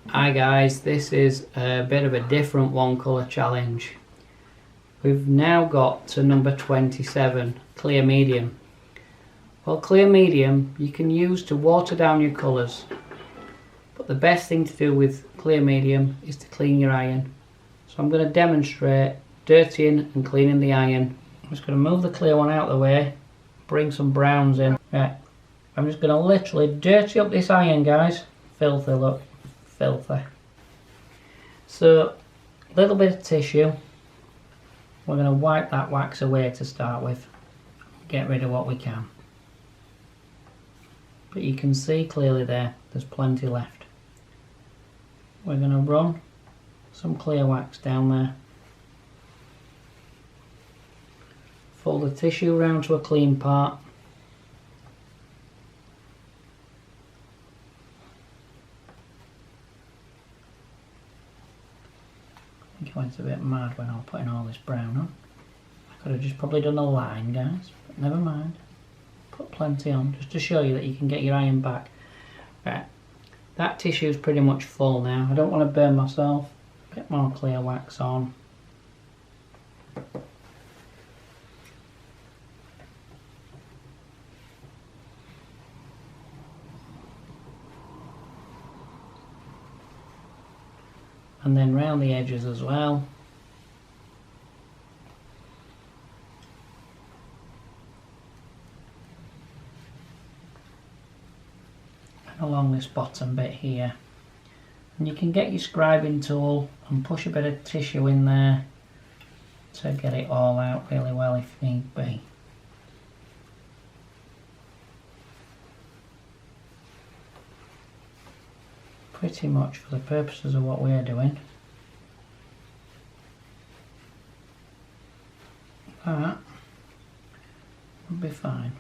Hi guys, this is a bit of a different one colour challenge. We've now got to number 27, clear medium. Well, clear medium you can use to water down your colours, but the best thing to do with clear medium is to clean your iron. So I'm going to demonstrate dirtying and cleaning the iron. I'm just going to move the clear one out of the way, bring some browns in. Right, I'm just going to literally dirty up this iron, guys. Filthy, look, filthy. So, a little bit of tissue. We're going to wipe that wax away to start with. Get rid of what we can. But you can see clearly there's plenty left. We're going to run some clear wax down there. Fold the tissue round to a clean part. I think I went a bit mad when I was putting all this brown on. I could have just probably done a line, guys, but never mind. Put plenty on just to show you that you can get your iron back. Right, that tissue is pretty much full now. I don't want to burn myself. A bit more clear wax on. And then round the edges as well. And along this bottom bit here. And you can get your scribing tool and push a bit of tissue in there to get it all out really well if need be. Pretty much for the purposes of what we're doing. That would be fine.